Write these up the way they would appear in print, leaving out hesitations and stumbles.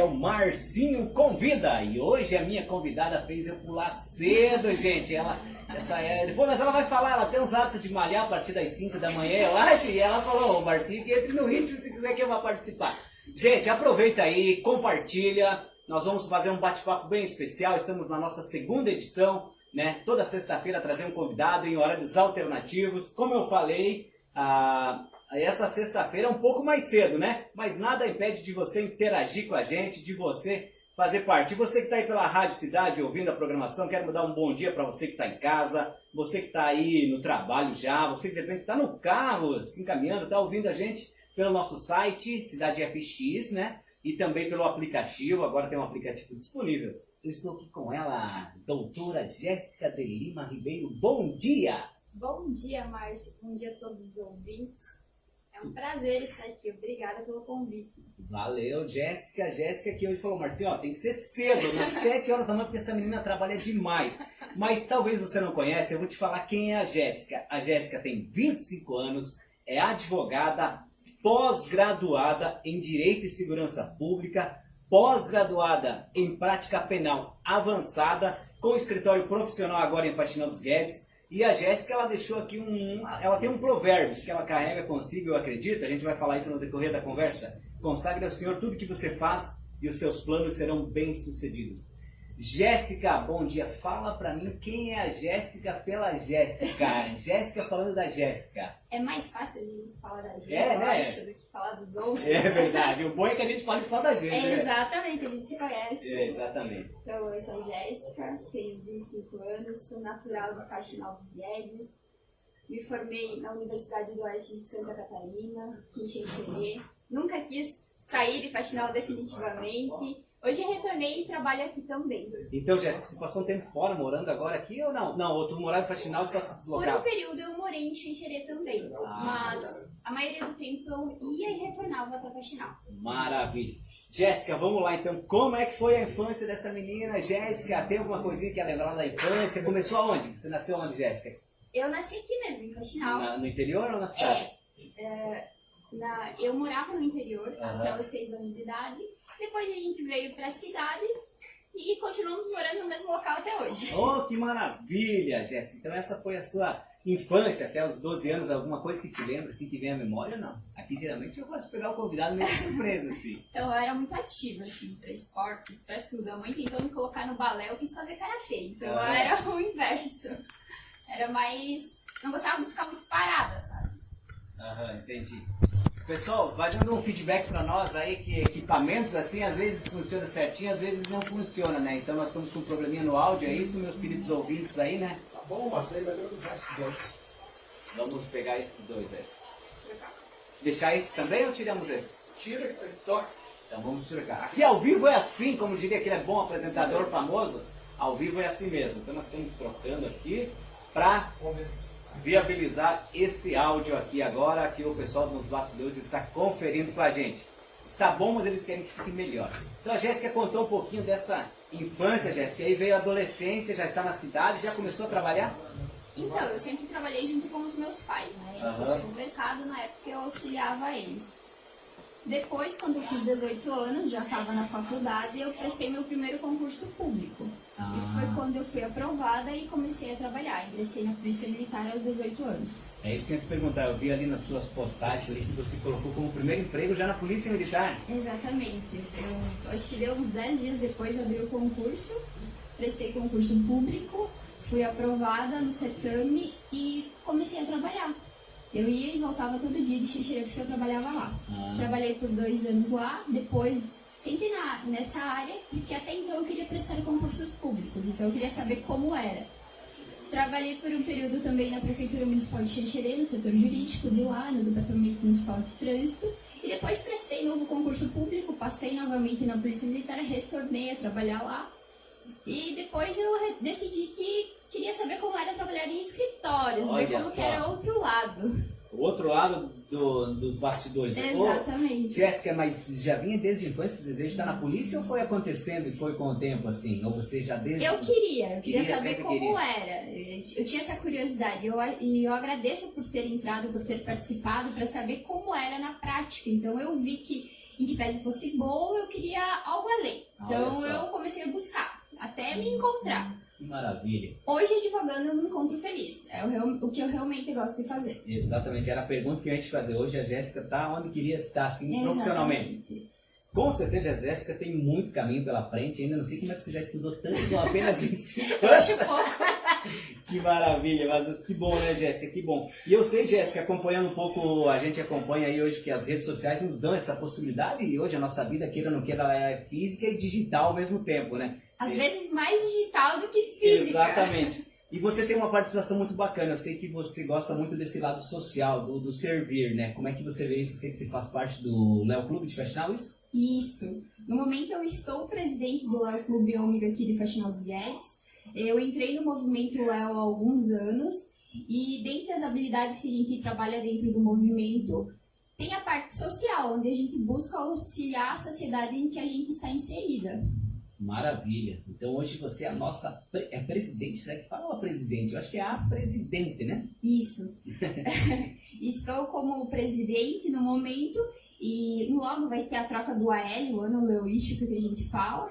O Marcinho convida, e hoje a minha convidada fez eu pular cedo, gente. Depois ela vai falar, ela tem uns hábitos de malhar a partir das 5 da manhã, eu acho, e ela falou, Marcinho, que entre no ritmo se quiser que eu vá participar. Gente, aproveita aí, compartilha, nós vamos fazer um bate-papo bem especial, estamos na nossa segunda edição, né? Toda sexta-feira trazer um convidado em horários alternativos, como eu falei, essa sexta-feira é um pouco mais cedo, né? Mas nada impede de você interagir com a gente, de você fazer parte. E você que está aí pela Rádio Cidade ouvindo a programação, quero mandar um bom dia para você que está em casa, você que está aí no trabalho já, você que de repente está no carro, se encaminhando, está ouvindo a gente pelo nosso site, Cidade FX, né? E também pelo aplicativo, agora tem um aplicativo disponível. Eu estou aqui com ela, doutora Jéssica de Lima Ribeiro. Bom dia! Bom dia, Márcio. Bom dia a todos os ouvintes. É um prazer estar aqui. Obrigada pelo convite. Valeu, Jéssica. Jéssica que hoje falou, Marcinho, ó, tem que ser cedo, nas 7 horas da manhã, porque essa menina trabalha demais. Mas talvez você não conhece, eu vou te falar quem é a Jéssica. A Jéssica tem 25 anos, é advogada, pós-graduada em Direito e Segurança Pública, pós-graduada em Prática Penal Avançada, com escritório profissional agora em Faxinal dos Guedes. E a Jéssica, ela deixou aqui ela tem um provérbio que ela carrega consigo, eu acredito, a gente vai falar isso no decorrer da conversa. Consagre ao Senhor tudo que você faz e os seus planos serão bem-sucedidos. Jéssica, bom dia. Fala pra mim quem é a Jéssica pela Jéssica. Jéssica falando da Jéssica. É mais fácil a gente falar da gente, né? do que falar dos outros. É verdade. O bom é que a gente fale só da gente, né? Exatamente, a gente se conhece. Exatamente. Então, eu sou Jéssica, tenho 25 anos, sou natural de Faxinal dos Guedes. Me formei na Universidade do Oeste de Santa Catarina, aqui em Xanxerê. Nunca quis sair de Faxinal definitivamente. Hoje eu retornei e trabalho aqui também. Então, Jéssica, você passou um tempo fora, morando agora aqui ou não? Não, ou tu morava em Faxinal e só se deslocava? Por um período eu morei em Xanxerê também, mas a maioria do tempo eu ia e retornava para Faxinal. Maravilha. Jéssica, vamos lá então. Como é que foi a infância dessa menina? Jéssica, tem alguma coisinha que é lembrar da infância? Começou aonde? Você nasceu onde, Jéssica? Eu nasci aqui mesmo, em Faxinal. No interior ou na cidade? Eu morava no interior até os 6 anos de idade. Depois a gente veio para a cidade e continuamos morando no mesmo local até hoje. Oh, que maravilha, Jéssica. Então essa foi a sua infância, até os 12 anos, alguma coisa que te lembra, assim, que vem à memória ou não? Aqui geralmente eu gosto de pegar o convidado meio surpresa, assim. Então eu era muito ativa, assim, para esportes, para tudo. A mãe tentou me colocar no balé, eu quis fazer cara feia. Então eu era o inverso. Era mais... não gostava de ficar muito parada, sabe? Entendi. Pessoal, vai dando um feedback para nós aí que equipamentos assim às vezes funcionam certinho, às vezes não funciona, né? Então nós estamos com um probleminha no áudio, é isso, meus queridos ouvintes aí, né? Tá bom, mas aí vai usar esses dois. Vamos pegar esses dois aí. Deixar esses também ou tiramos esse? Tira e toca. Então vamos trocar. Aqui ao vivo é assim, como diria aquele bom apresentador famoso, ao vivo é assim mesmo. Então nós estamos trocando aqui para viabilizar esse áudio aqui agora, que o pessoal dos bastidores está conferindo com a gente. Está bom, mas eles querem que fique melhor. Então a Jéssica contou um pouquinho dessa infância, Jéssica, aí veio a adolescência, já está na cidade, já começou a trabalhar? Então, eu sempre trabalhei junto com os meus pais, né? Eles possuíam no mercado, na época eu auxiliava eles. Depois, quando eu fiz 18 anos, já estava na faculdade, eu prestei meu primeiro concurso público. E foi quando eu fui aprovada e comecei a trabalhar. Ingressei na Polícia Militar aos 18 anos. É isso que eu ia te perguntar. Eu vi ali nas suas postagens ali que você colocou como primeiro emprego já na Polícia Militar. Exatamente. Eu acho que deu uns 10 dias depois abriu o concurso, prestei concurso público, fui aprovada no certame e comecei a trabalhar. Eu ia e voltava todo dia de Xanxerê porque eu trabalhava lá. Trabalhei por 2 anos lá, depois sempre nessa área, porque até então eu queria prestar concursos públicos, então eu queria saber como era. Trabalhei por um período também na Prefeitura Municipal de Xanxerê, no setor jurídico de lá, no Departamento Municipal de Trânsito, e depois prestei novo concurso público, passei novamente na Polícia Militar, retornei a trabalhar lá, e depois eu decidi que queria saber como era trabalhar em escritórios, ver como que era outro lado. O outro lado dos bastidores. Exatamente. Jéssica, mas já vinha desde a infância esse desejo de estar na polícia ou foi acontecendo e foi com o tempo assim? Ou você já desde... Eu queria saber como queria. era. Eu tinha essa curiosidade e eu agradeço por ter entrado, por ter participado, para saber como era na prática. Então eu vi que em que pese fosse bom, eu queria algo além. Então eu comecei a buscar, até me encontrar. Que maravilha. Hoje, advogando, eu me encontro feliz. É o que eu realmente gosto de fazer. Exatamente, era a pergunta que eu ia te fazer. Hoje a Jéssica está onde queria estar, assim, profissionalmente. Com certeza a Jéssica tem muito caminho pela frente. Ainda não sei como é que você já estudou tanto com apenas 25 anos. Acho pouco. Que maravilha, mas que bom, né, Jéssica? Que bom. E eu sei, Jéssica, acompanhando um pouco, a gente acompanha aí hoje que as redes sociais nos dão essa possibilidade e hoje a nossa vida, queira ou não queira, ela é física e digital ao mesmo tempo, né? Às vezes mais digital do que física. Exatamente. E você tem uma participação muito bacana. Eu sei que você gosta muito desse lado social, do servir, né? Como é que você vê isso? Eu sei que você faz parte do Léo Clube de Faxinal, isso? Isso. No momento eu estou presidente do Léo Clube Ômega aqui de Faxinal dos Guedes. Eu entrei no movimento Léo há alguns anos e dentre as habilidades que a gente trabalha dentro do movimento, tem a parte social, onde a gente busca auxiliar a sociedade em que a gente está inserida. Maravilha. Então hoje você é a nossa presidente, será que fala presidente? Eu acho que é a presidente, né? Isso. Estou como presidente no momento e logo vai ter a troca do AL, o ano leoístico que a gente fala.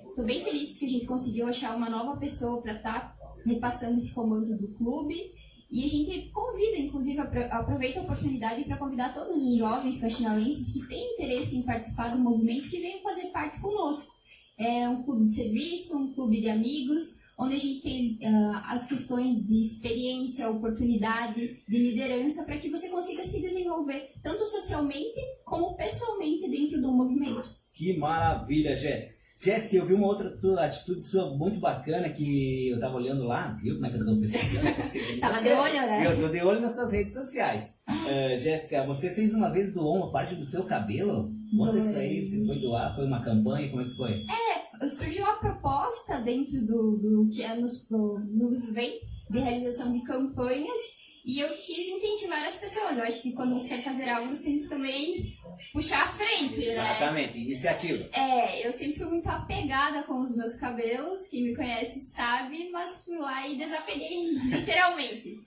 Estou bem feliz porque a gente conseguiu achar uma nova pessoa para estar repassando esse comando do clube. E a gente convida, inclusive, aproveita a oportunidade para convidar todos os jovens faxinalenses que têm interesse em participar do movimento que venham fazer parte conosco. É um clube de serviço, um clube de amigos, onde a gente tem as questões de experiência, oportunidade, de liderança, para que você consiga se desenvolver tanto socialmente como pessoalmente dentro do movimento. Que maravilha, Jéssica. Jéssica, eu vi uma outra atitude sua muito bacana que eu tava olhando lá, viu como é que eu tô pesquisando? Tava de olho, né? Eu tô de olho nas suas redes sociais. Jéssica, você fez uma vez doou uma parte do seu cabelo? Conta isso aí, você foi doar, foi uma campanha, como é que foi? Surgiu a proposta dentro do que nos vem de realização de campanhas e eu quis incentivar as pessoas. Eu acho que quando você quer fazer algo, você tem que também puxar à frente, né? Exatamente, iniciativa. Eu sempre fui muito apegada com os meus cabelos, quem me conhece sabe, mas fui lá e desapeguei literalmente.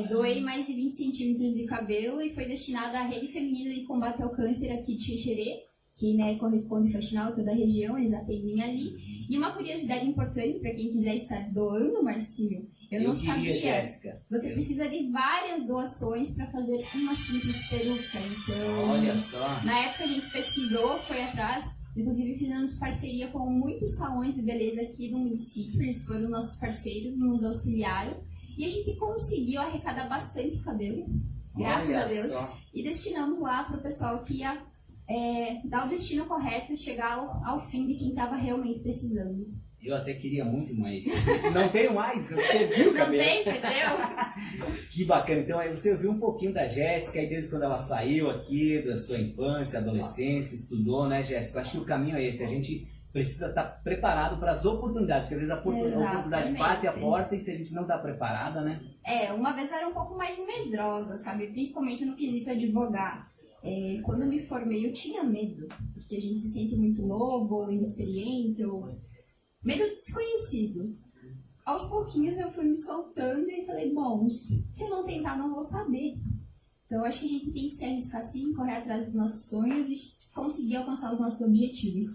Doei mais de 20 centímetros de cabelo e foi destinada à Rede Feminina de Combate ao Câncer aqui de Xixerê, que corresponde ao Faxinal, toda a região, eles atendem ali. E uma curiosidade importante para quem quiser estar doando, Marcinho, eu não sabia. Jéssica. Você precisa de várias doações para fazer uma simples peruca. Então, olha só. Na época a gente pesquisou, foi atrás, inclusive fizemos parceria com muitos salões de beleza aqui no município, eles foram nossos parceiros, nos auxiliaram, e a gente conseguiu arrecadar bastante cabelo, graças a Deus, e destinamos lá para o pessoal que ia dar o destino correto e chegar ao fim de quem estava realmente precisando. Eu até queria muito, mas não tenho mais, eu perdi o cabelo. Não tem, perdeu? Que bacana. Então aí você viu um pouquinho da Jéssica, e desde quando ela saiu aqui, da sua infância, adolescência, estudou, né, Jéssica? Acho que o caminho é esse, a gente precisa estar preparado para as oportunidades, porque às vezes a oportunidade bate a porta e se a gente não está preparada, né? Uma vez eu era um pouco mais medrosa, sabe? Principalmente no quesito advogar. Quando eu me formei eu tinha medo, porque a gente se sente muito novo, inexperiente, medo desconhecido. Aos pouquinhos eu fui me soltando e falei, bom, se eu não tentar, não vou saber. Então acho que a gente tem que se arriscar sim, correr atrás dos nossos sonhos e conseguir alcançar os nossos objetivos.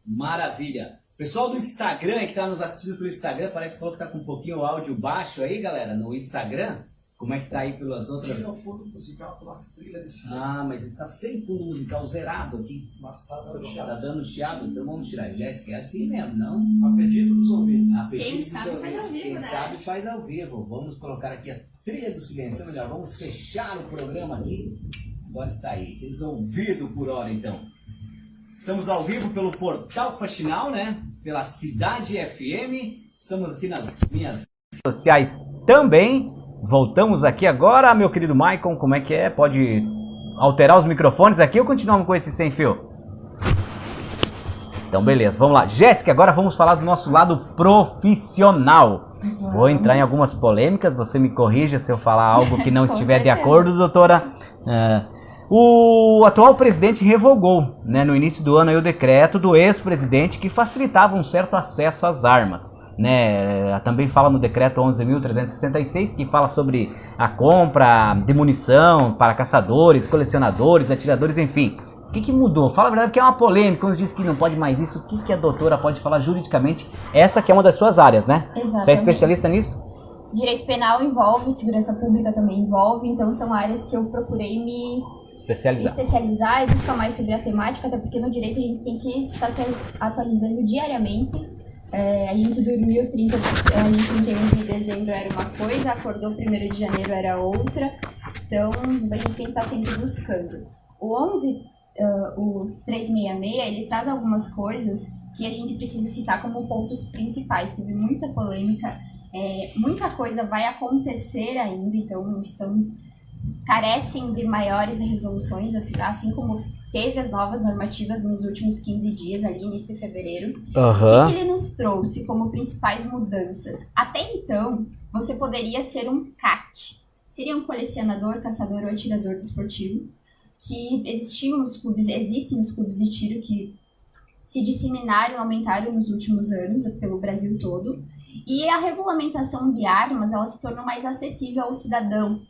Maravilha! Pessoal do Instagram que está nos assistindo pelo Instagram, parece que falou que está com um pouquinho o áudio baixo aí, galera, no Instagram. Como é que tá aí pelas outras? Tira o fundo musical com as trilhas desse mas está sem fundo musical zerado aqui. Mas tá dando chiado. Tá dando chiado, então vamos tirar. Jéssica, é assim mesmo, não? A pedido dos ouvintes. Quem sabe faz ao vivo, Quem né? sabe faz ao vivo. Vamos colocar aqui a trilha do silêncio, ou melhor, vamos fechar o programa aqui. Agora está aí, resolvido por hora então. Estamos ao vivo pelo Portal Faxinal, né? Pela Cidade FM. Estamos aqui nas minhas redes sociais também. Voltamos aqui agora, meu querido Maicon, como é que é? Pode alterar os microfones aqui ou continuamos com esse sem fio? Então, beleza, vamos lá. Jéssica, agora vamos falar do nosso lado profissional. Vou entrar em algumas polêmicas, você me corrija se eu falar algo que não estiver de acordo, doutora. O atual presidente revogou, né, no início do ano aí, o decreto do ex-presidente que facilitava um certo acesso às armas. Né, também fala no decreto 11.366 que fala sobre a compra de munição para caçadores, colecionadores, atiradores, enfim. O que mudou? Fala a verdade, porque é uma polêmica. Uns dizem que não pode mais isso. O que a doutora pode falar juridicamente? Essa que é uma das suas áreas, né? Exatamente. Você é especialista nisso? Direito penal envolve, segurança pública também envolve, então são áreas que eu procurei me especializar e buscar mais sobre a temática, até porque no direito a gente tem que estar se atualizando diariamente. A gente dormiu 31 de dezembro era uma coisa, acordou 1º de janeiro era outra, então a gente tem que estar sempre buscando. O 366, ele traz algumas coisas que a gente precisa citar como pontos principais. Teve muita polêmica, muita coisa vai acontecer ainda, então carecem de maiores resoluções, assim como teve as novas normativas nos últimos 15 dias, ali início de fevereiro. O que ele nos trouxe como principais mudanças? Até então, você poderia ser um CAC, seria um colecionador, caçador ou atirador desportivo, que existem nos clubes de tiro que se disseminaram e aumentaram nos últimos anos pelo Brasil todo. E a regulamentação de armas, ela se tornou mais acessível ao cidadão,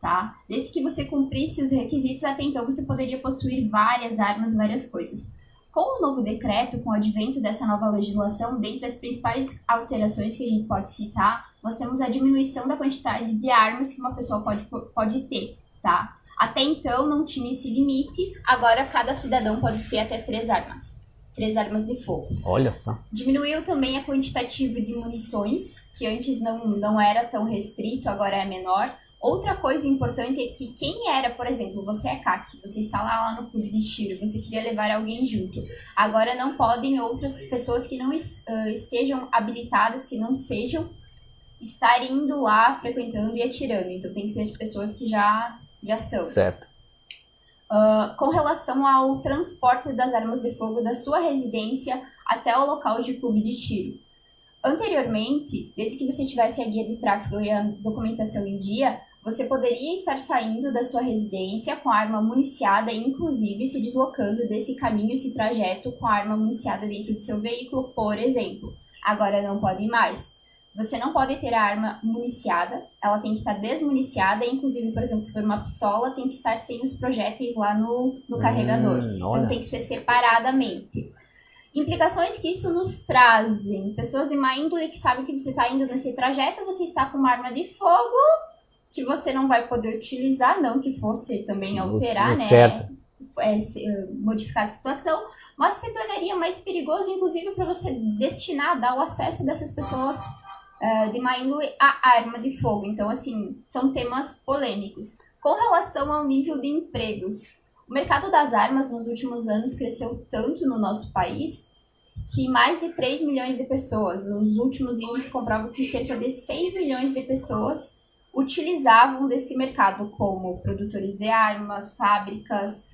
tá? Desde que você cumprisse os requisitos, até então você poderia possuir várias armas, várias coisas. Com o novo decreto, com o advento dessa nova legislação, dentre as principais alterações que a gente pode citar, nós temos a diminuição da quantidade de armas que uma pessoa pode ter, tá? Até então não tinha esse limite, agora cada cidadão pode ter até 3 armas. 3 armas de fogo. Olha só. Diminuiu também a quantitativa de munições, que antes não era tão restrito, agora é menor. Outra coisa importante é que quem era, por exemplo, você é CAC, você está lá no clube de tiro, você queria levar alguém junto. Agora não podem outras pessoas que não estejam habilitadas, que não sejam, estar indo lá, frequentando e atirando. Então tem que ser de pessoas que já são. Certo. Com relação ao transporte das armas de fogo da sua residência até o local de clube de tiro. Anteriormente, desde que você tivesse a guia de tráfego e a documentação em dia, você poderia estar saindo da sua residência com a arma municiada e, inclusive, se deslocando desse caminho, esse trajeto com a arma municiada dentro do seu veículo, por exemplo. Agora não pode mais. Você não pode ter a arma municiada, ela tem que estar desmuniciada, inclusive, por exemplo, se for uma pistola, tem que estar sem os projéteis lá no carregador. Então tem que ser separadamente. Implicações que isso nos trazem. Pessoas de má índole que sabem que você está indo nesse trajeto, você está com uma arma de fogo que você não vai poder utilizar, não que fosse também alterar, né? Certo. Modificar a situação, mas se tornaria mais perigoso, inclusive, para você destinar, dar o acesso dessas pessoas de má índole à arma de fogo. Então, assim, são temas polêmicos. Com relação ao nível de empregos, o mercado das armas nos últimos anos cresceu tanto no nosso país que mais de 3 milhões de pessoas, os últimos índices comprovam que cerca de 6 milhões de pessoas utilizavam desse mercado como produtores de armas, fábricas,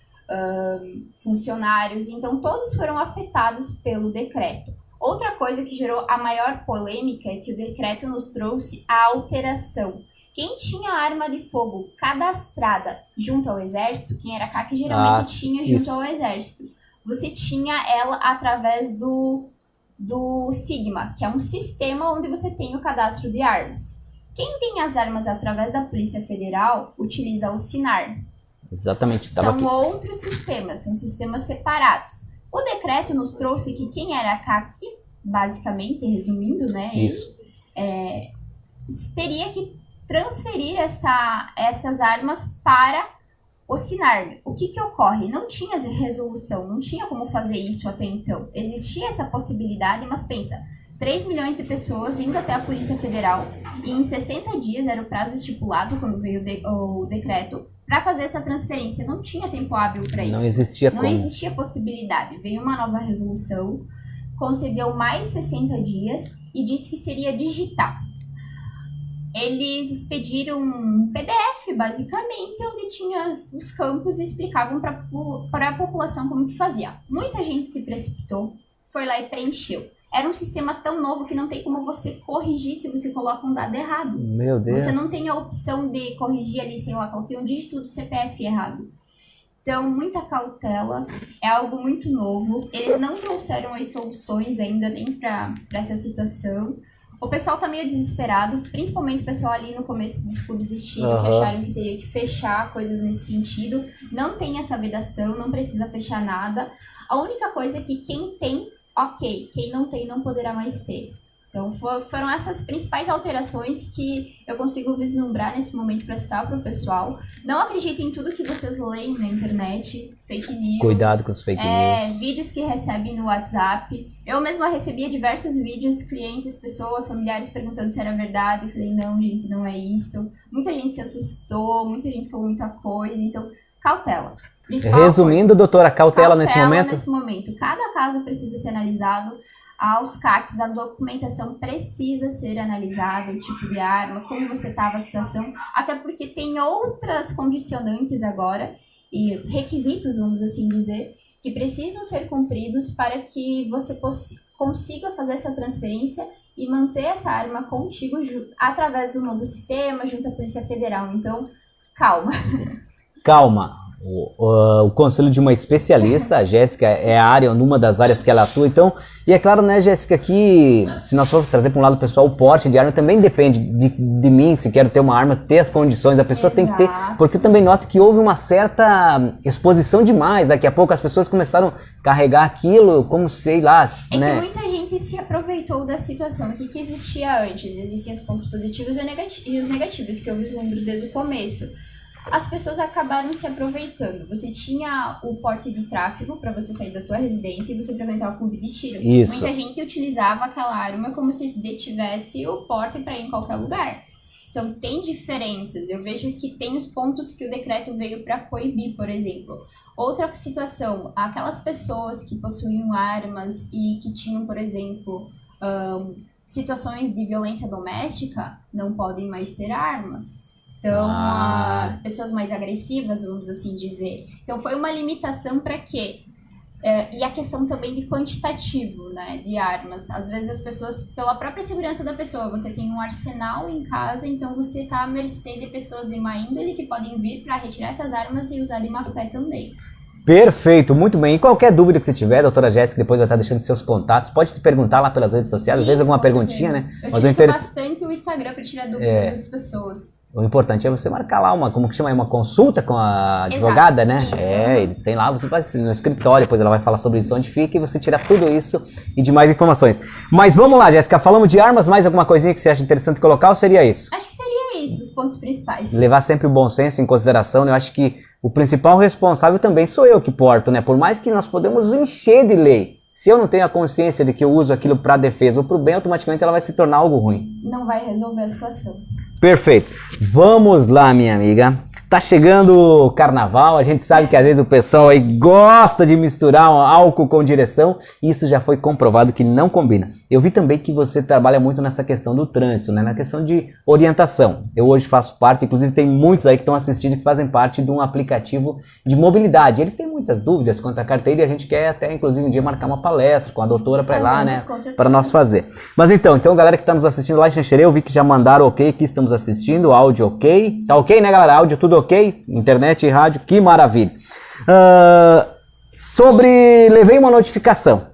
funcionários. Então, todos foram afetados pelo decreto. Outra coisa que gerou a maior polêmica é que o decreto nos trouxe a alteração. Quem tinha arma de fogo cadastrada junto ao exército, quem era CAC geralmente tinha junto ao exército. Você tinha ela através do Sigma, que é um sistema onde você tem o cadastro de armas. Quem tem as armas através da Polícia Federal utiliza o SINAR. Exatamente. São outros sistemas, são sistemas separados. O decreto nos trouxe que quem era CAC, basicamente, resumindo, né? Isso. Teria que transferir essas armas para o SINAR. O que ocorre? Não tinha resolução, não tinha como fazer isso até então. Existia essa possibilidade, mas pensa, 3 milhões de pessoas indo até a Polícia Federal e em 60 dias era o prazo estipulado quando veio o decreto para fazer essa transferência. Não tinha tempo hábil para isso. Não existia como. Não existia possibilidade. Veio uma nova resolução, concedeu mais 60 dias e disse que seria digital. Eles expediram um PDF, basicamente, onde tinha os campos e explicavam para a população como que fazia. Muita gente se precipitou, foi lá e preencheu. Era um sistema tão novo que não tem como você corrigir se você coloca um dado errado. Meu Deus. Você não tem a opção de corrigir ali, sei lá, coloquei um dígito do CPF errado. Então, muita cautela, é algo muito novo. Eles não trouxeram as soluções ainda nem para essa situação. O pessoal tá meio desesperado, principalmente o pessoal ali no começo dos clubes de tiro, Aham. que acharam que teria que fechar coisas nesse sentido. Não tem essa vedação, não precisa fechar nada. A única coisa é que quem tem, ok. Quem não tem, não poderá mais ter. Então foram essas principais alterações que eu consigo vislumbrar nesse momento para citar para o pessoal. Não acreditem em tudo que vocês leem na internet, fake news. Cuidado com os fake news. Vídeos que recebem no WhatsApp. Eu mesma recebia diversos vídeos, clientes, pessoas, familiares perguntando se era verdade. Eu falei, não, gente, não é isso. Muita gente se assustou, muita gente falou muita coisa. Então, cautela. Principal Resumindo, doutora, cautela nesse momento? Nesse momento. Cada caso precisa ser analisado. Aos CACs, a documentação precisa ser analisada, o tipo de arma, como você estava a situação, até porque tem outras condicionantes agora, e requisitos, vamos assim dizer, que precisam ser cumpridos para que você consiga fazer essa transferência e manter essa arma contigo através do novo sistema, junto à Polícia Federal. Então, calma. Calma. O conselho de uma especialista, a Jéssica é a área, numa das áreas que ela atua, então, e é claro, né, Jéssica, que se nós formos trazer para um lado pessoal, o porte de arma também depende de mim, se quero ter uma arma, ter as condições, a pessoa tem que ter, porque eu também noto que houve uma certa exposição demais, daqui a pouco as pessoas começaram a carregar aquilo como, sei lá, né? Que muita gente se aproveitou da situação, o que existia antes, existiam os pontos positivos e os negativos, que eu vislumbro desde o começo. As pessoas acabaram se aproveitando. Você tinha o porte de tráfego para você sair da tua residência e você frequentar o clube de tiro. Isso. Muita gente utilizava aquela arma como se detivesse o porte para ir em qualquer lugar. Então tem diferenças. Eu vejo que tem os pontos que o decreto veio para coibir, por exemplo. Outra situação, aquelas pessoas que possuíam armas e que tinham, por exemplo, situações de violência doméstica, não podem mais ter armas. Então, pessoas mais agressivas, vamos assim dizer. Então, foi uma limitação para quê? E a questão também de quantitativo, né, de armas. Às vezes as pessoas, pela própria segurança da pessoa, você tem um arsenal em casa, então você está à mercê de pessoas de má índole que podem vir para retirar essas armas e usar de má fé também. Perfeito, muito bem. E qualquer dúvida que você tiver, a doutora Jéssica depois vai estar deixando seus contatos. Pode te perguntar lá pelas redes sociais, às vezes alguma perguntinha, né? Eu utilizo bastante o Instagram para tirar dúvidas das pessoas. O importante é você marcar lá uma, como que chama, uma consulta com a advogada, né? Isso. Eles têm lá, você vai no escritório, depois ela vai falar sobre isso, onde fica, e você tira tudo isso e de mais informações. Mas vamos lá, Jéssica, falamos de armas, mais alguma coisinha que você acha interessante colocar ou seria isso? Acho que seria isso, os pontos principais. Levar sempre o bom senso em consideração, né? Eu acho que o principal responsável também sou eu que porto, né? Por mais que nós podemos encher de lei, se eu não tenho a consciência de que eu uso aquilo para defesa ou para o bem, automaticamente ela vai se tornar algo ruim. Não vai resolver a situação. Perfeito. Vamos lá, minha amiga. Tá chegando o carnaval, a gente sabe que às vezes o pessoal aí gosta de misturar um álcool com direção, e isso já foi comprovado que não combina. Eu vi também que você trabalha muito nessa questão do trânsito, né? Na questão de orientação. Eu hoje faço parte, inclusive tem muitos aí que estão assistindo que fazem parte de um aplicativo de mobilidade. Eles têm muitas dúvidas quanto à carteira e a gente quer até, inclusive, um dia marcar uma palestra com a doutora para ir lá, né? Para nós fazer. Mas então, galera que está nos assistindo lá em Xanxerê, eu vi que já mandaram ok, que estamos assistindo, áudio ok. Tá ok, né, galera? Áudio tudo ok? Internet e rádio, que maravilha. Levei uma notificação.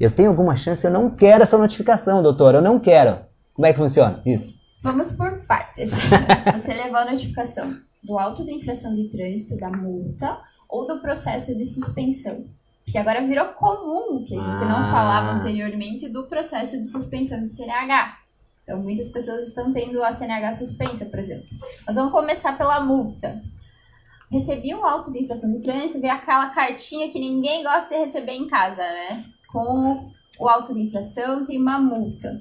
Eu tenho alguma chance? Eu não quero essa notificação, doutora. Eu não quero. Como é que funciona isso? Vamos por partes. Você levou a notificação do auto de infração de trânsito, da multa ou do processo de suspensão. Porque agora virou comum, que a gente não falava anteriormente, do processo de suspensão de CNH. Então, muitas pessoas estão tendo a CNH suspensa, por exemplo. Nós vamos começar pela multa. Recebi um auto de infração de trânsito, veio aquela cartinha que ninguém gosta de receber em casa, né? Com o auto de infração, tem uma multa.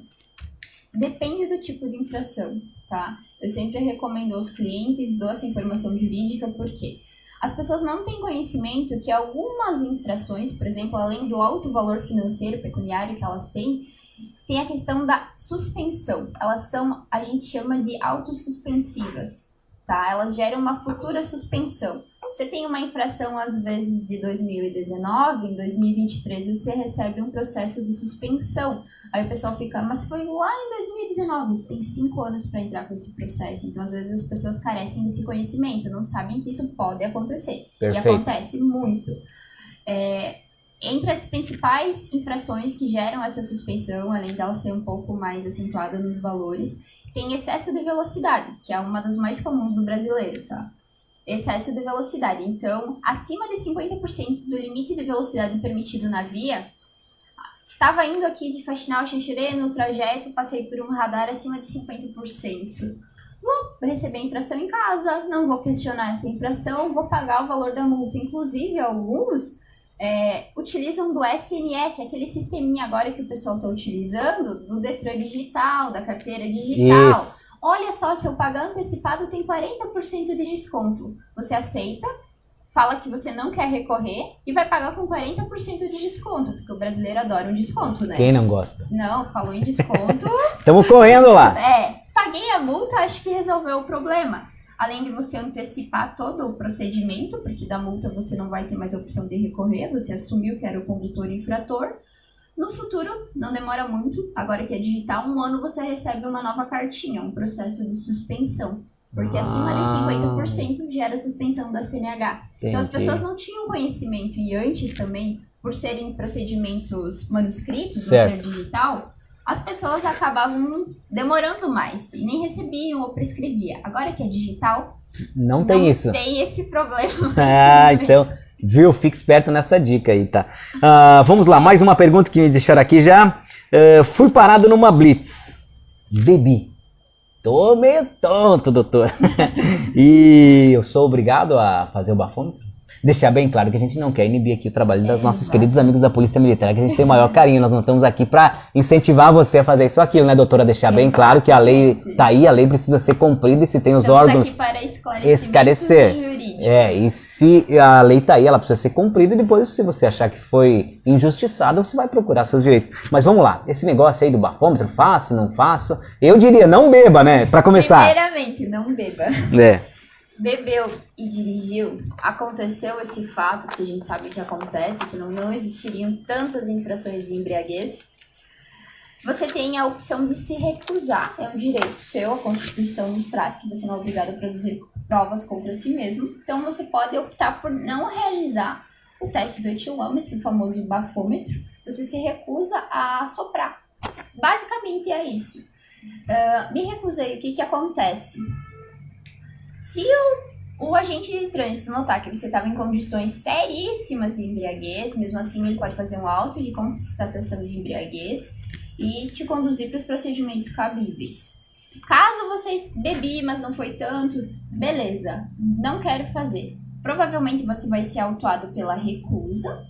Depende do tipo de infração, tá? Eu sempre recomendo aos clientes, dou essa informação jurídica, porque as pessoas não têm conhecimento que algumas infrações, por exemplo, além do alto valor financeiro, pecuniário que elas têm, tem a questão da suspensão. Elas são, a gente chama de autossuspensivas, tá? Elas geram uma futura suspensão. Você tem uma infração, às vezes, de 2019, em 2023 você recebe um processo de suspensão. Aí o pessoal fica, mas foi lá em 2019, tem 5 anos para entrar com esse processo. Então, às vezes, as pessoas carecem desse conhecimento, não sabem que isso pode acontecer. Perfeito. E acontece muito. Entre as principais infrações que geram essa suspensão, além dela ser um pouco mais acentuada nos valores, tem excesso de velocidade, que é uma das mais comuns do brasileiro, tá? Excesso de velocidade. Então, acima de 50% do limite de velocidade permitido na via, estava indo aqui de Faxinal a Xanxerê, no trajeto, passei por um radar acima de 50%. Vou receber a infração em casa, não vou questionar essa infração, vou pagar o valor da multa. Inclusive, alguns utilizam do SNE, que é aquele sisteminha agora que o pessoal está utilizando, do Detran digital, da carteira digital. Isso. Olha só, se eu pagar antecipado tem 40% de desconto. Você aceita, fala que você não quer recorrer e vai pagar com 40% de desconto, porque o brasileiro adora um desconto, né? Quem não gosta? Não, falou em desconto. Estamos correndo lá. Paguei a multa, acho que resolveu o problema. Além de você antecipar todo o procedimento, porque da multa você não vai ter mais a opção de recorrer, você assumiu que era o condutor infrator. No futuro, não demora muito, agora que é digital, 1 ano você recebe uma nova cartinha, um processo de suspensão. Porque acima de 50% gera suspensão da CNH. Então as pessoas não tinham conhecimento, e antes também, por serem procedimentos manuscritos, no ser digital, as pessoas acabavam demorando mais e nem recebiam ou prescrevia. Agora que é digital, não tem isso. Não tem esse problema. Então, viu? Fique esperto nessa dica aí, tá? Vamos lá, mais uma pergunta que me deixaram aqui já. Fui parado numa blitz. Bebi. Tô meio tonto, doutor. E eu sou obrigado a fazer o bafômetro? Deixar bem claro que a gente não quer inibir aqui o trabalho dos nossos queridos amigos da Polícia Militar, que a gente tem o maior carinho. Nós não estamos aqui para incentivar você a fazer isso ou aquilo, né, doutora? Deixar bem claro que a lei tá aí, a lei precisa ser cumprida e se tem os órgãos... Estamos aqui para esclarecer. Jurídicos. E se a lei tá aí, ela precisa ser cumprida e depois, se você achar que foi injustiçada, você vai procurar seus direitos. Mas vamos lá, esse negócio aí do bafômetro, faço, não faço? Eu diria, não beba, né, para começar. Primeiramente, não beba. Bebeu e dirigiu, aconteceu esse fato que a gente sabe que acontece, senão não existiriam tantas infrações de embriaguez. Você tem a opção de se recusar, é um direito seu, a Constituição nos traz que você não é obrigado a produzir provas contra si mesmo. Então você pode optar por não realizar o teste do etilômetro, o famoso bafômetro. Você se recusa a soprar. Basicamente é isso. Me recusei, o que acontece? Se o agente de trânsito notar que você estava em condições seríssimas de embriaguez, mesmo assim ele pode fazer um auto de constatação de embriaguez e te conduzir para os procedimentos cabíveis. Caso você bebi, mas não foi tanto, beleza, não quero fazer. Provavelmente você vai ser autuado pela recusa,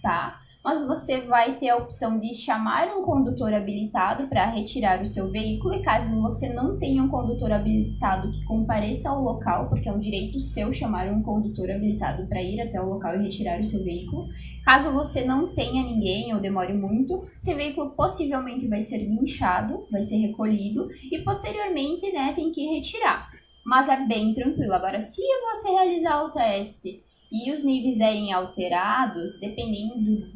tá? Mas você vai ter a opção de chamar um condutor habilitado para retirar o seu veículo e caso você não tenha um condutor habilitado que compareça ao local, porque é um direito seu chamar um condutor habilitado para ir até o local e retirar o seu veículo. Caso você não tenha ninguém ou demore muito, esse veículo possivelmente vai ser guinchado, vai ser recolhido e posteriormente, né, tem que retirar. Mas é bem tranquilo. Agora, se você realizar o teste e os níveis derem alterados, dependendo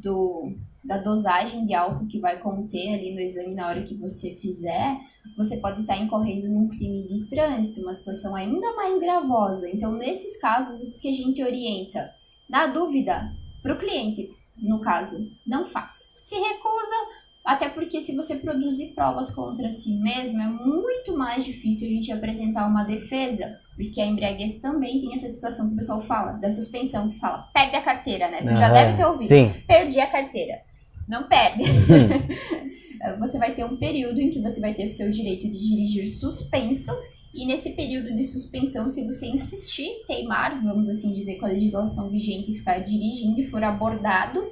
da dosagem de álcool que vai conter ali no exame na hora que você fizer, você pode estar incorrendo num crime de trânsito, uma situação ainda mais gravosa. Então, nesses casos, o que a gente orienta? Na dúvida, para o cliente, no caso, não faça. Se recusa, até porque se você produzir provas contra si mesmo, é muito mais difícil a gente apresentar uma defesa, porque a embriaguez também tem essa situação que o pessoal fala, da suspensão, que fala, perde a carteira, né? Tu já deve ter ouvido. Sim. Perdi a carteira. Não perde. Você vai ter um período em que você vai ter seu direito de dirigir suspenso, e nesse período de suspensão, se você insistir, teimar, vamos assim dizer, com a legislação vigente e ficar dirigindo e for abordado,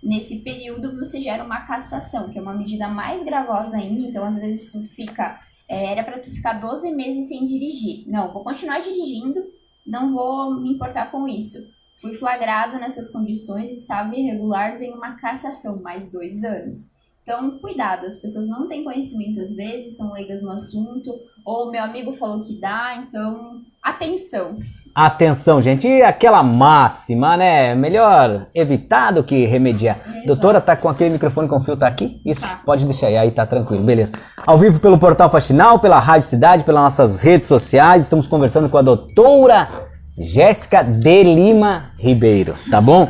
nesse período você gera uma cassação, que é uma medida mais gravosa ainda. Então às vezes tu fica, era para tu ficar 12 meses sem dirigir. Não, vou continuar dirigindo, não vou me importar com isso. Fui flagrado nessas condições, estava irregular, vem uma cassação, mais 2 anos. Então, cuidado, as pessoas não têm conhecimento às vezes, são leigas no assunto, ou meu amigo falou que dá, então, atenção. Atenção, gente, e aquela máxima, né? Melhor evitar do que remediar. Exato. Doutora, tá com aquele microfone com fio, tá aqui? Isso, tá. Pode deixar aí tá tranquilo, beleza. Ao vivo pelo Portal Faxinal, pela Rádio Cidade, pelas nossas redes sociais, estamos conversando com a doutora Jéssica de Lima Ribeiro, tá bom?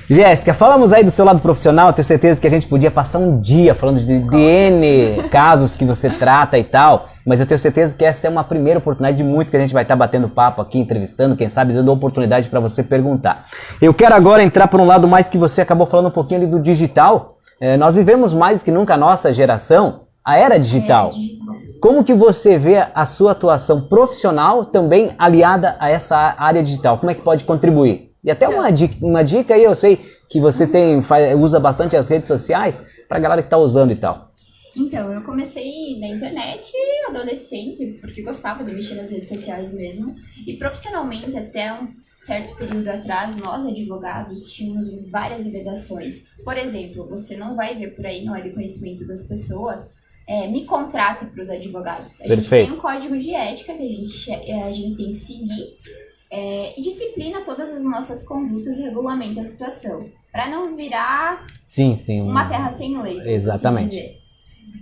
Jéssica, falamos aí do seu lado profissional, tenho certeza que a gente podia passar um dia falando de N casos que você trata e tal, mas eu tenho certeza que essa é uma primeira oportunidade de muitos que a gente vai estar batendo papo aqui, entrevistando, quem sabe dando oportunidade para você perguntar. Eu quero agora entrar por um lado mais que você acabou falando um pouquinho ali do digital. Nós vivemos mais que nunca a nossa geração, a era digital. Como que você vê a sua atuação profissional também aliada a essa área digital? Como é que pode contribuir? E até uma dica aí, eu sei que você usa bastante as redes sociais para a galera que está usando e tal. Então, eu comecei na internet adolescente, porque gostava de mexer nas redes sociais mesmo. E profissionalmente, até um certo período atrás, nós advogados tínhamos várias vedações. Por exemplo, você não vai ver por aí, não é de conhecimento das pessoas, me contrate para os advogados. A gente tem um código de ética que a gente tem que seguir. E disciplina todas as nossas condutas e regulamenta a situação, para não virar uma terra sem lei. Exatamente. Assim dizer.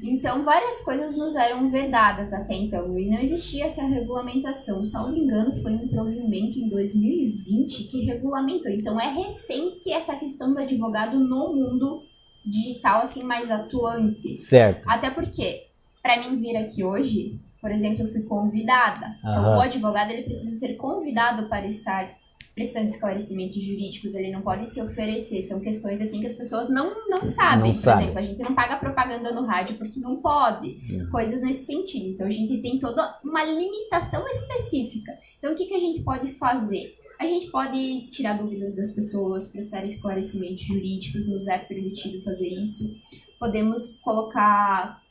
Então, várias coisas nos eram vedadas até então, e não existia essa regulamentação. Salvo engano, foi um provimento em 2020 que regulamentou. Então, é recente essa questão do advogado no mundo digital, assim, mais atuante. Certo. Até porque, para mim vir aqui hoje, por exemplo, eu fui convidada. Então, o advogado ele precisa ser convidado para estar prestando esclarecimentos jurídicos. Ele não pode se oferecer. São questões assim que as pessoas não sabem. Por exemplo, a gente não paga propaganda no rádio porque não pode. Coisas nesse sentido. Então, a gente tem toda uma limitação específica. Então, o que a gente pode fazer? A gente pode tirar dúvidas das pessoas, prestar esclarecimentos jurídicos. Nos é permitido fazer isso. Podemos colocar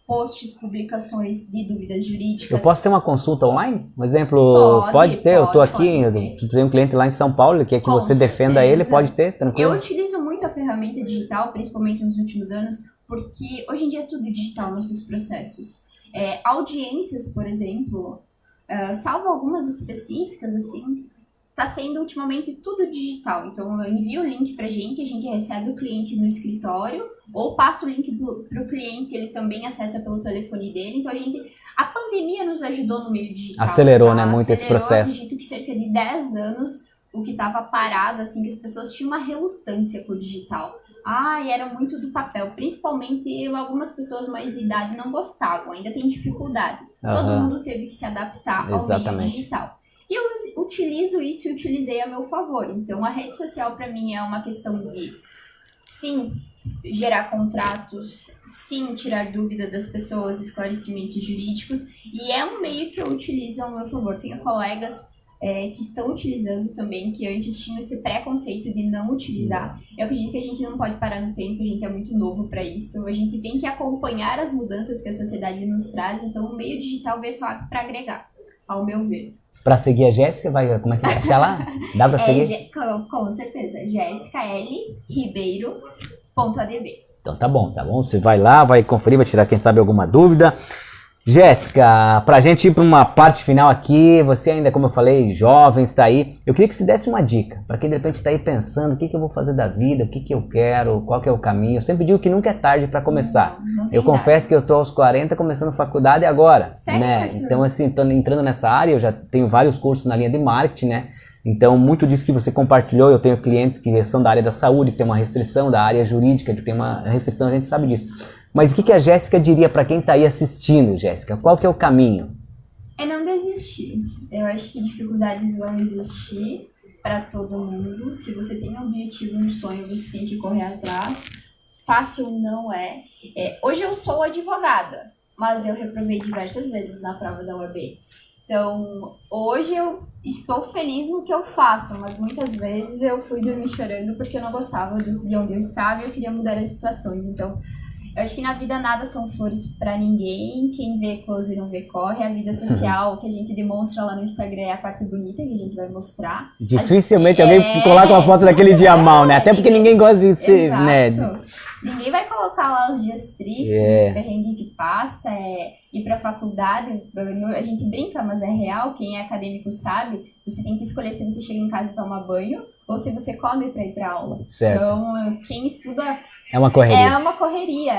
posts, publicações de dúvidas jurídicas. Eu posso ter uma consulta online? Um exemplo, pode ter? Eu estou aqui, eu tenho um cliente lá em São Paulo, ele quer que você defenda ele, pode ter, tranquilo? Eu utilizo muito a ferramenta digital, principalmente nos últimos anos, porque hoje em dia é tudo digital, nossos processos. Audiências, por exemplo, salvo algumas específicas, assim, está sendo ultimamente tudo digital. Então, eu envio o link para a gente recebe o cliente no escritório, ou passa o link para o cliente, ele também acessa pelo telefone dele. Então, a pandemia nos ajudou no meio digital. Acelerou, né, muito esse processo. Acredito que cerca de 10 anos, o que estava parado, assim, que as pessoas tinham uma relutância com o digital. E era muito do papel. Principalmente, algumas pessoas mais de idade não gostavam, ainda tem dificuldade. Todo mundo teve que se adaptar ao meio digital. E eu utilizo isso e utilizei a meu favor. Então, a rede social, para mim, é uma questão de, sim, gerar contratos, sim, tirar dúvida das pessoas, esclarecimentos jurídicos. E é um meio que eu utilizo ao meu favor. Tenho colegas que estão utilizando também, que antes tinham esse preconceito de não utilizar. Eu acredito que a gente não pode parar no tempo, a gente é muito novo para isso. A gente tem que acompanhar as mudanças que a sociedade nos traz. Então, o meio digital veio só para agregar, ao meu ver. Para seguir a Jéssica, como é que vai achar lá? Dá para seguir? Com certeza. Jéssica L. Ribeiro.adv. Então tá bom. Você vai lá, vai conferir, vai tirar, quem sabe, alguma dúvida. Jéssica, pra gente ir para uma parte final aqui, você ainda, como eu falei, jovem, está aí. Eu queria que você desse uma dica, para quem de repente está aí pensando, o que eu vou fazer da vida, o que eu quero, qual que é o caminho. Eu sempre digo que nunca é tarde para começar. Eu confesso que eu estou aos 40, começando faculdade agora, né? Então, assim, estou entrando nessa área, eu já tenho vários cursos na linha de marketing, né? Então, muito disso que você compartilhou, eu tenho clientes que são da área da saúde, que tem uma restrição, da área jurídica, que tem uma restrição, a gente sabe disso. Mas o que a Jéssica diria para quem está aí assistindo, Jéssica? Qual que é o caminho? É não desistir. Eu acho que dificuldades vão existir para todo mundo. Se você tem um objetivo, um sonho, você tem que correr atrás. Fácil não é. Hoje eu sou advogada, mas eu reprovei diversas vezes na prova da OAB. Então, hoje eu estou feliz no que eu faço, mas muitas vezes eu fui dormir chorando porque eu não gostava de onde eu estava e eu queria mudar as situações. Então, eu acho que na vida nada são flores pra ninguém. Quem vê close não vê corre. A vida social que a gente demonstra lá no Instagram é a parte bonita que a gente vai mostrar. Dificilmente alguém coloca uma foto daquele dia mal, né? Até porque ninguém gosta de ser, né? Ninguém vai colocar lá os dias tristes, os perrengues que passa, ir pra faculdade. A gente brinca, mas é real. Quem é acadêmico sabe. Você tem que escolher se você chega em casa e toma banho ou se você come pra ir pra aula. Certo. Então, quem estuda... É uma correria. É uma correria.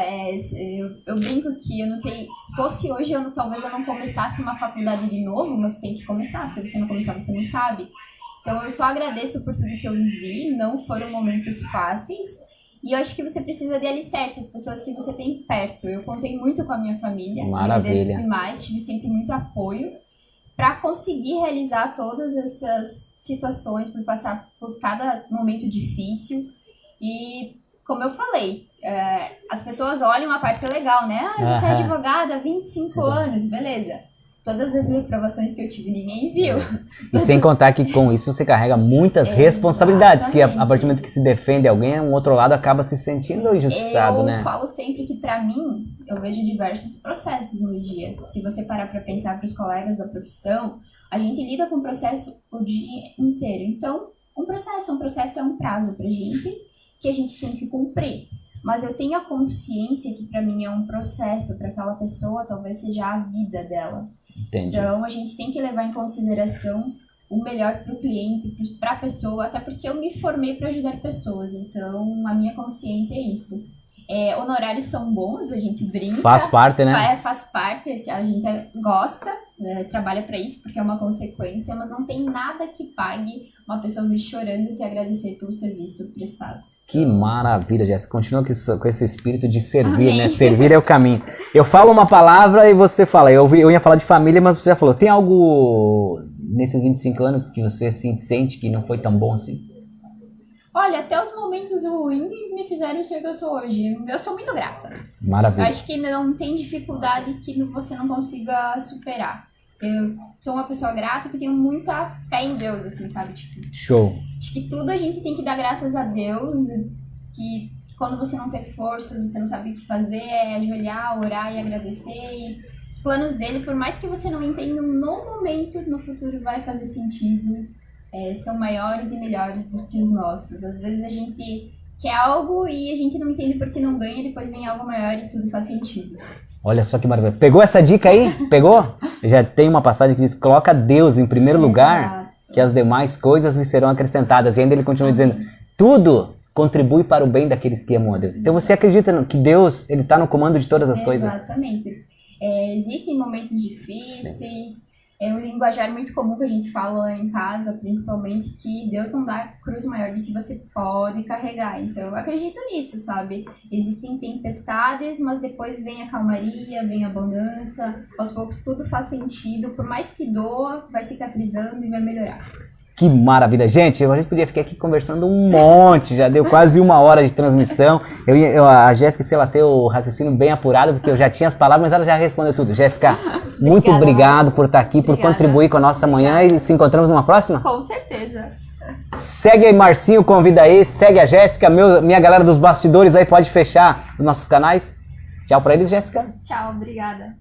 Eu brinco que, eu não sei, se fosse hoje, talvez eu não começasse uma faculdade de novo, mas tem que começar. Se você não começar, você não sabe. Então eu só agradeço por tudo que eu vivi, não foram momentos fáceis. E eu acho que você precisa de alicerce, as pessoas que você tem perto. Eu contei muito com a minha família, agradeço demais, tive sempre muito apoio para conseguir realizar todas essas situações, por passar por cada momento difícil. E, como eu falei, as pessoas olham a parte legal, né? Você é advogada há 25 anos, beleza. Todas as reprovações que eu tive, ninguém viu. E sem contar que com isso você carrega muitas responsabilidades, que a partir do momento que se defende alguém, um outro lado acaba se sentindo injustiçado, né? Eu falo sempre que, pra mim, eu vejo diversos processos no dia. Se você parar pra pensar pros colegas da profissão, a gente lida com o processo o dia inteiro. Então, um processo é um prazo pra gente, que a gente tem que cumprir. Mas eu tenho a consciência que pra mim é um processo, pra aquela pessoa talvez seja a vida dela. Entendi. Então, a gente tem que levar em consideração o melhor para o cliente, para a pessoa, até porque eu me formei para ajudar pessoas. Então, a minha consciência é isso. Honorários são bons, a gente brinca. Faz parte, né? Faz parte, a gente gosta, trabalha para isso, porque é uma consequência, mas não tem nada que pague uma pessoa vir chorando e te agradecer pelo serviço prestado. Que maravilha, Jéssica. Continua com esse espírito de servir, Amém. né? Servir é o caminho. Eu falo uma palavra e você fala. Eu ia falar de família, mas você já falou. Tem algo nesses 25 anos que você assim, sente que não foi tão bom assim? Olha, até os momentos ruins me fizeram ser o que eu sou hoje. Eu sou muito grata. Maravilha. Eu acho que não tem dificuldade que você não consiga superar. Eu sou uma pessoa grata que tenho muita fé em Deus, assim, sabe? Tipo, Show. acho que tudo a gente tem que dar graças a Deus, que quando você não tem forças, você não sabe o que fazer, é ajoelhar, orar e agradecer. E os planos dele, por mais que você não entenda no momento, no futuro vai fazer sentido. São maiores e melhores do que os nossos. Às vezes a gente quer algo e a gente não entende porque não ganha, depois vem algo maior e tudo faz sentido. Olha só que maravilha. Pegou essa dica aí? Pegou? Já tem uma passagem que diz: coloca Deus em primeiro lugar, que as demais coisas lhe serão acrescentadas. E ainda ele continua dizendo: tudo contribui para o bem daqueles que amam a Deus. Então você acredita que Deus ele está no comando de todas as coisas? Exatamente. Existem momentos difíceis. É um linguajar muito comum que a gente fala em casa, principalmente, que Deus não dá cruz maior do que você pode carregar. Então, eu acredito nisso, sabe? Existem tempestades, mas depois vem a calmaria, vem a abundância. Aos poucos, tudo faz sentido. Por mais que doa, vai cicatrizando e vai melhorar. Que maravilha. Gente, a gente podia ficar aqui conversando um monte, já deu quase 1 hora de transmissão. A Jéssica, se ela ter o raciocínio bem apurado, porque eu já tinha as palavras, mas ela já respondeu tudo. Jéssica, muito obrigado por estar aqui, por contribuir com a nossa manhã e se encontramos numa próxima? Com certeza. Segue aí, Marcinho, convida aí, segue a Jéssica, minha galera dos bastidores aí pode fechar os nossos canais. Tchau pra eles, Jéssica. Tchau, obrigada.